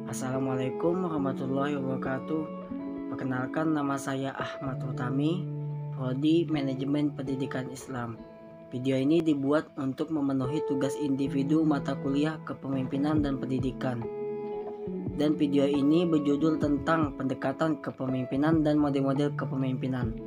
Assalamualaikum warahmatullahi wabarakatuh. Perkenalkan, nama saya Ahmad Utami, Prodi Manajemen Pendidikan Islam. Video ini dibuat untuk memenuhi tugas individu mata kuliah Kepemimpinan dan Pendidikan. Dan video ini berjudul tentang pendekatan kepemimpinan dan model-model kepemimpinan.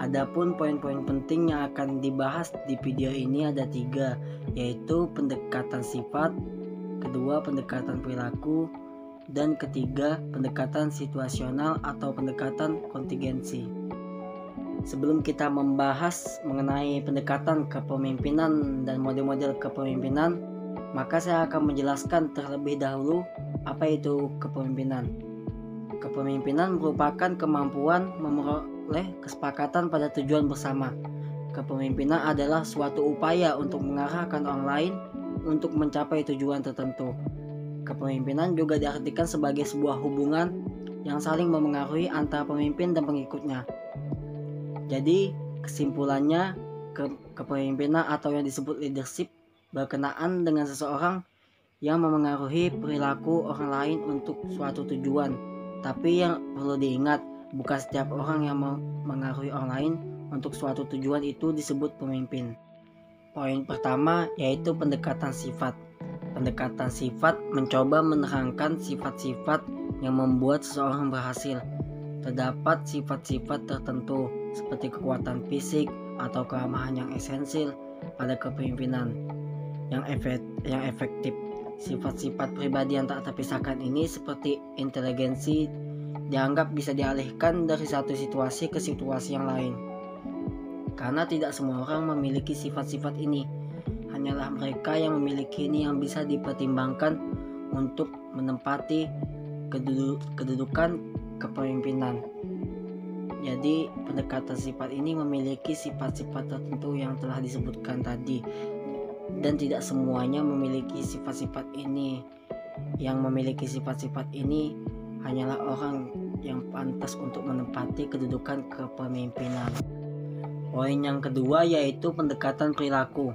Adapun poin-poin penting yang akan dibahas di video ini ada 3, yaitu pendekatan sifat, kedua pendekatan perilaku, dan ketiga pendekatan situasional atau pendekatan kontingensi. Sebelum kita membahas mengenai pendekatan kepemimpinan dan model-model kepemimpinan, maka saya akan menjelaskan terlebih dahulu apa itu kepemimpinan. Kepemimpinan merupakan kemampuan memperoleh kesepakatan pada tujuan bersama. Kepemimpinan adalah suatu upaya untuk mengarahkan orang lain untuk mencapai tujuan tertentu. Kepemimpinan juga diartikan sebagai sebuah hubungan yang saling memengaruhi antara pemimpin dan pengikutnya. Jadi, kesimpulannya, kepemimpinan atau yang disebut leadership berkenaan dengan seseorang yang memengaruhi perilaku orang lain untuk suatu tujuan. Tapi yang perlu diingat, bukan setiap orang yang memengaruhi orang lain untuk suatu tujuan itu disebut pemimpin. Poin pertama yaitu pendekatan sifat. Pendekatan sifat mencoba menerangkan sifat-sifat yang membuat seseorang berhasil. Terdapat sifat-sifat tertentu seperti kekuatan fisik atau keramahan yang esensial pada kepemimpinan yang efektif. Sifat-sifat pribadi yang tak terpisahkan ini seperti inteligensi dianggap bisa dialihkan dari satu situasi ke situasi yang lain. Karena tidak semua orang memiliki sifat-sifat ini, hanyalah mereka yang memiliki ini yang bisa dipertimbangkan untuk menempati kedudukan kepemimpinan. Jadi pendekatan sifat ini memiliki sifat-sifat tertentu yang telah disebutkan tadi, dan tidak semuanya memiliki sifat-sifat ini. Yang memiliki sifat-sifat ini hanyalah orang yang pantas untuk menempati kedudukan kepemimpinan. Poin yang kedua yaitu pendekatan perilaku.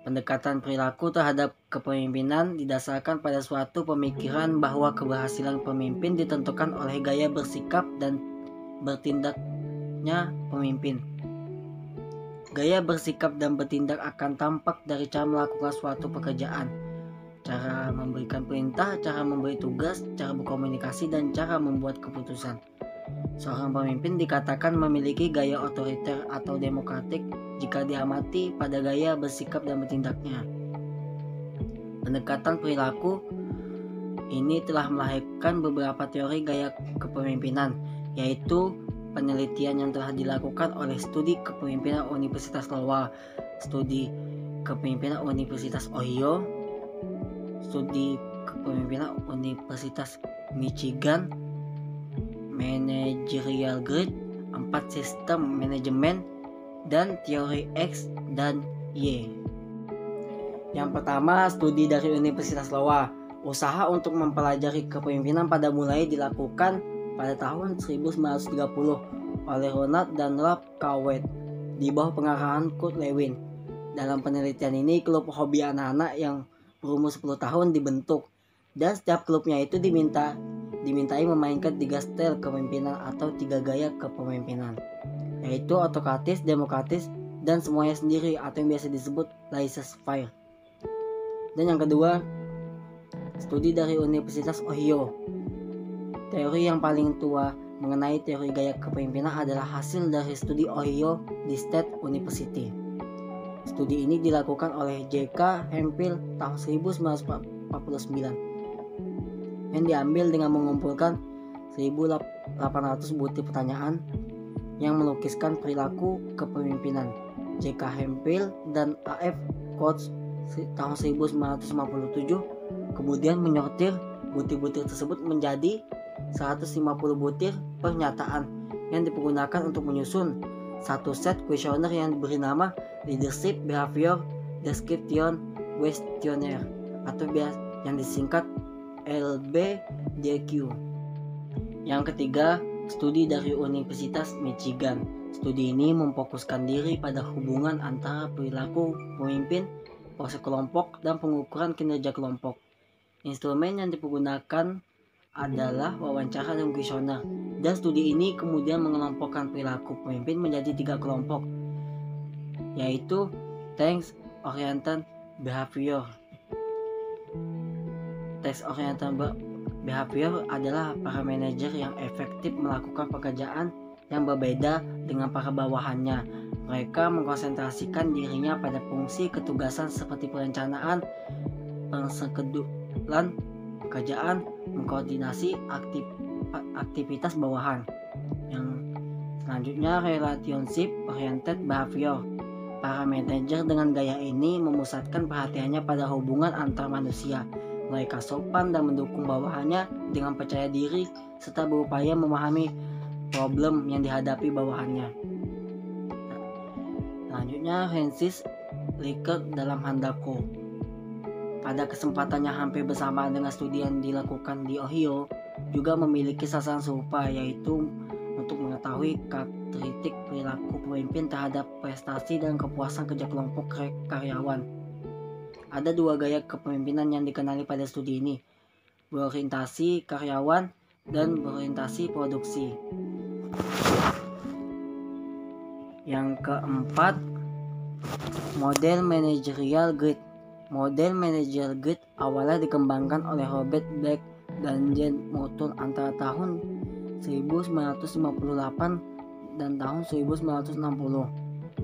Pendekatan perilaku terhadap kepemimpinan didasarkan pada suatu pemikiran bahwa keberhasilan pemimpin ditentukan oleh gaya bersikap dan bertindaknya pemimpin. Gaya bersikap dan bertindak akan tampak dari cara melakukan suatu pekerjaan, cara memberikan perintah, cara memberi tugas, cara berkomunikasi, dan cara membuat keputusan. Seorang pemimpin dikatakan memiliki gaya otoriter atau demokratik jika diamati pada gaya bersikap dan bertindaknya. Pendekatan perilaku ini telah melahirkan beberapa teori gaya kepemimpinan, yaitu penelitian yang telah dilakukan oleh studi kepemimpinan Universitas Iowa, studi kepemimpinan Universitas Ohio, studi kepemimpinan Universitas Michigan, Managerial Grid, 4 sistem manajemen, dan teori X dan Y. Yang pertama, studi dari Universitas Iowa. Usaha untuk mempelajari kepemimpinan pada mulai dilakukan pada tahun 1930 oleh Ronald dan Ralph Cowett di bawah pengarahan Kurt Lewin. Dalam penelitian ini, klub hobi anak-anak yang berumur 10 tahun dibentuk, dan setiap klubnya itu dimintai memainkan 3 style kepemimpinan atau 3 gaya kepemimpinan, yaitu autokratis, demokratis, dan semuanya sendiri atau yang biasa disebut laissez-faire. Dan yang kedua, studi dari Universitas Ohio. Teori yang paling tua mengenai teori gaya kepemimpinan adalah hasil dari studi Ohio di State University. Studi ini dilakukan oleh J.K. Hemphill tahun 1949 yang diambil dengan mengumpulkan 1.800 butir pertanyaan yang melukiskan perilaku kepemimpinan. J.K. Hemphill dan A.F. Koch tahun 1957 kemudian menyortir butir-butir tersebut menjadi 150 butir pernyataan yang dipergunakan untuk menyusun satu set kuesioner yang diberi nama Leadership Behavior Description Questionnaire atau yang disingkat LBDQ. Yang ketiga, studi dari Universitas Michigan. Studi ini memfokuskan diri pada hubungan antara perilaku pemimpin, proses kelompok, dan pengukuran kinerja kelompok. Instrumen yang dipergunakan adalah wawancara dan kuesioner. Dan studi ini kemudian mengelompokkan perilaku pemimpin menjadi 3 kelompok, yaitu task oriented behavior. Task oriented behavior adalah para manajer yang efektif melakukan pekerjaan yang berbeda dengan para bawahannya. Mereka mengkonsentrasikan dirinya pada fungsi ketugasan seperti perencanaan, pensekedulan pekerjaan, mengkoordinasi aktivitas bawahan. Yang selanjutnya relationship oriented behavior. Para manajer dengan gaya ini memusatkan perhatiannya pada hubungan antar manusia. Mereka sopan dan mendukung bawahannya dengan percaya diri serta berupaya memahami problem yang dihadapi bawahannya. Selanjutnya Francis Likert dalam Handako. Pada kesempatannya hampir bersamaan dengan studi yang dilakukan di Ohio, juga memiliki sasaran serupa, yaitu untuk mengetahui karakteristik perilaku pemimpin terhadap prestasi dan kepuasan kerja kelompok karyawan. Ada 2 gaya kepemimpinan yang dikenali pada studi ini, berorientasi karyawan dan berorientasi produksi. Yang keempat, model managerial grid. Model managerial grid awalnya dikembangkan oleh Robert Black dan Jen Morton antara tahun 1958 dan tahun 1960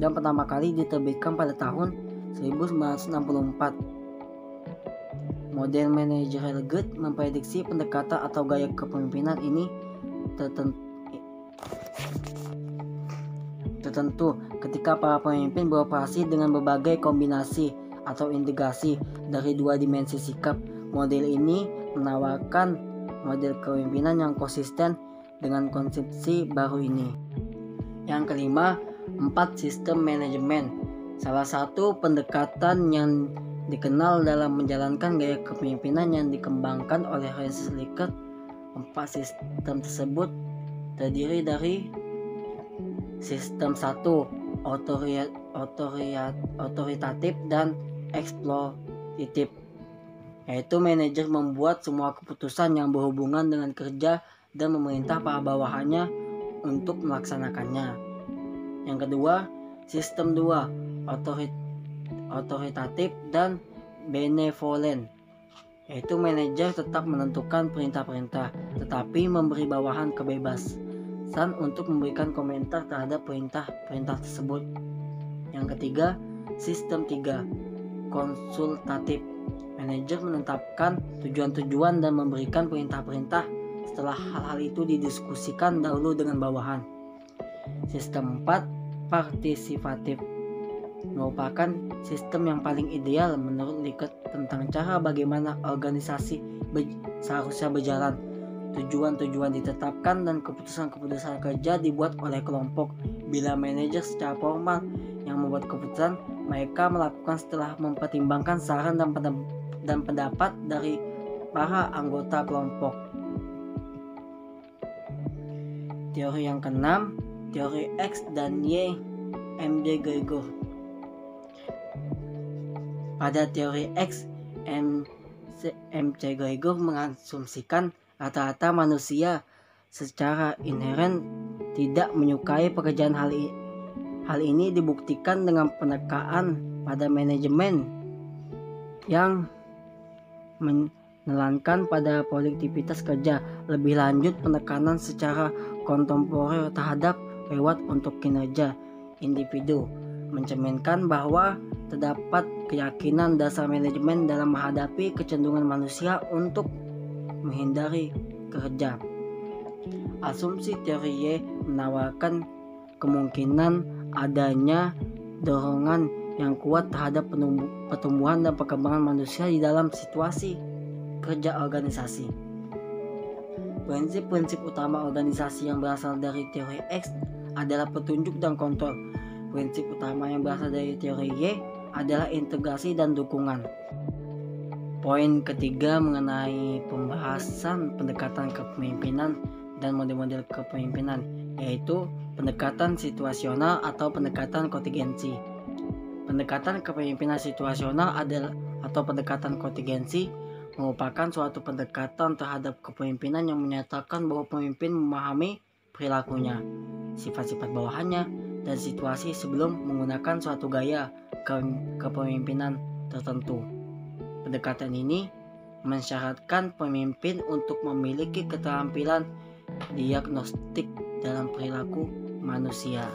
dan pertama kali diterbitkan pada tahun 1964. Model managerial grid memprediksi pendekatan atau gaya kepemimpinan ini tertentu ketika para pemimpin beroperasi dengan berbagai kombinasi atau integrasi dari 2 dimensi sikap. Model ini menawarkan model kepemimpinan yang konsisten dengan konsepsi baru ini. Yang kelima, 4 sistem manajemen. Salah satu pendekatan yang dikenal dalam menjalankan gaya kepemimpinan yang dikembangkan oleh Francis Likert. 4 sistem tersebut terdiri dari sistem 1, otoritatif dan eksploitatif, yaitu manajer membuat semua keputusan yang berhubungan dengan kerja dan memerintah para bawahannya untuk melaksanakannya. Yang kedua, sistem 2, otoritatif dan benevolent, yaitu manajer tetap menentukan perintah-perintah tetapi memberi bawahan kebebasan untuk memberikan komentar terhadap perintah-perintah tersebut. Yang ketiga, sistem 3, konsultatif. Manajer menetapkan tujuan-tujuan dan memberikan perintah-perintah setelah hal-hal itu didiskusikan dahulu dengan bawahan. Sistem 4, partisipatif, merupakan sistem yang paling ideal menurut Likert tentang cara bagaimana organisasi seharusnya berjalan. Tujuan-tujuan ditetapkan dan keputusan-keputusan kerja dibuat oleh kelompok. Bila manajer secara formal yang membuat keputusan, mereka melakukan setelah mempertimbangkan saran dan pendapat dari para anggota kelompok. Teori yang keenam, teori X dan Y, M.J. Gregor. Pada teori X, M.J. Gregor mengasumsikan rata-rata manusia secara inheren tidak menyukai pekerjaan. Hal ini dibuktikan dengan penekanaan pada manajemen yang menekankan pada produktivitas kerja. Lebih lanjut, penekanan secara kontemporer terhadap reward untuk kinerja individu mencerminkan bahwa terdapat keyakinan dasar manajemen dalam menghadapi kecenderungan manusia untuk menghindari kerja. Asumsi teori Y menawarkan kemungkinan adanya dorongan yang kuat terhadap pertumbuhan dan perkembangan manusia di dalam situasi kerja organisasi. Prinsip-prinsip utama organisasi yang berasal dari teori X adalah petunjuk dan kontrol. Prinsip utama yang berasal dari teori Y adalah integrasi dan dukungan. Poin ketiga mengenai pembahasan pendekatan kepemimpinan dan model-model kepemimpinan, yaitu pendekatan situasional atau pendekatan kontingensi. Pendekatan kepemimpinan situasional adalah atau pendekatan kontingensi merupakan suatu pendekatan terhadap kepemimpinan yang menyatakan bahwa pemimpin memahami perilakunya, sifat-sifat bawahannya, dan situasi sebelum menggunakan suatu gaya kepemimpinan tertentu. Pendekatan ini mensyaratkan pemimpin untuk memiliki keterampilan diagnostik dalam perilaku manusia.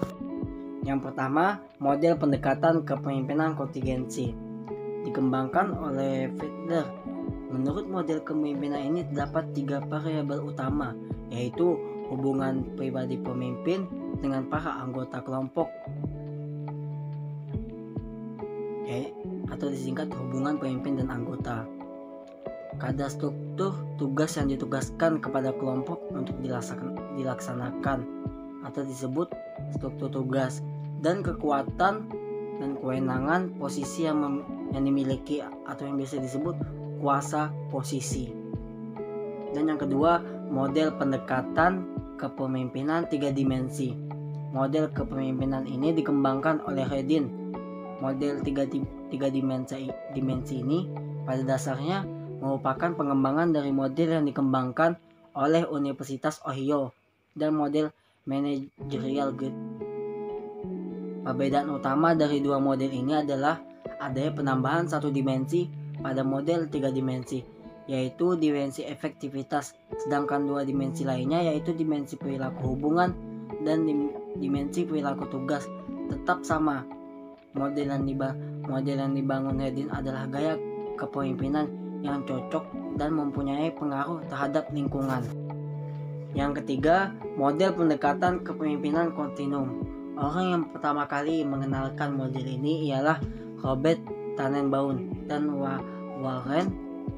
Yang pertama, model pendekatan kepemimpinan kontingensi dikembangkan oleh Fiedler. Menurut model kepemimpinan ini terdapat 3 variabel utama, yaitu hubungan pribadi pemimpin dengan para anggota kelompok, atau disingkat hubungan pemimpin dan anggota. Kadar struktur tugas yang ditugaskan kepada kelompok untuk dilaksanakan atau disebut struktur tugas, dan kekuatan dan kewenangan posisi yang dimiliki atau yang biasa disebut kuasa posisi. Dan yang kedua, model pendekatan kepemimpinan 3 dimensi. Model kepemimpinan ini dikembangkan oleh Redin. Model 3 dimensi ini pada dasarnya merupakan pengembangan dari model yang dikembangkan oleh Universitas Ohio dan model managerial grid. Perbedaan utama dari 2 model ini adalah adanya penambahan 1 dimensi pada model 3 dimensi, yaitu dimensi efektivitas, sedangkan 2 dimensi lainnya yaitu dimensi perilaku hubungan dan dimensi perilaku tugas tetap sama. Model yang dibangun Redin adalah gaya kepemimpinan yang cocok dan mempunyai pengaruh terhadap lingkungan. Yang ketiga, model pendekatan kepemimpinan kontinum. Orang yang pertama kali mengenalkan model ini ialah Robert Tannenbaum dan Warren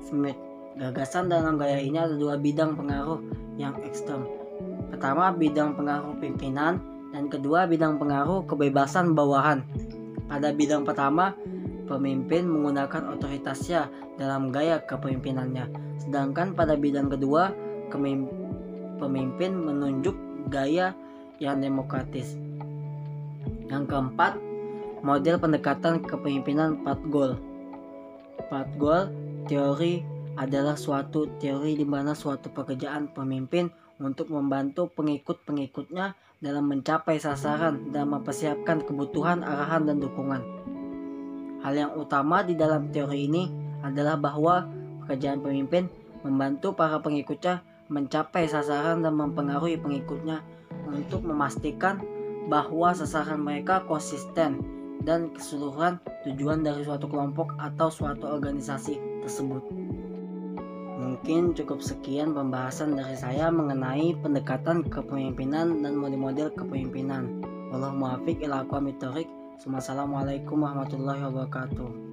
Smith. Gagasan dalam gaya ini ada 2 bidang pengaruh yang ekstrem. Pertama, bidang pengaruh pimpinan, dan kedua, bidang pengaruh kebebasan bawahan. Pada bidang pertama, pemimpin menggunakan otoritasnya dalam gaya kepemimpinannya, sedangkan pada bidang kedua, pemimpin menunjuk gaya yang demokratis. Yang keempat, model pendekatan kepemimpinan Patgol. Patgol teori adalah suatu teori di mana suatu pekerjaan pemimpin untuk membantu pengikut-pengikutnya dalam mencapai sasaran dan mempersiapkan kebutuhan, arahan, dan dukungan. Hal yang utama di dalam teori ini adalah bahwa pekerjaan pemimpin membantu para pengikutnya mencapai sasaran dan mempengaruhi pengikutnya untuk memastikan bahwa sasaran mereka konsisten dan keseluruhan tujuan dari suatu kelompok atau suatu organisasi tersebut. Mungkin cukup sekian pembahasan dari saya mengenai pendekatan kepemimpinan dan model-model kepemimpinan. Wallahu muwaffiq ila aqwamit thoriq. Wassalamualaikum warahmatullahi wabarakatuh.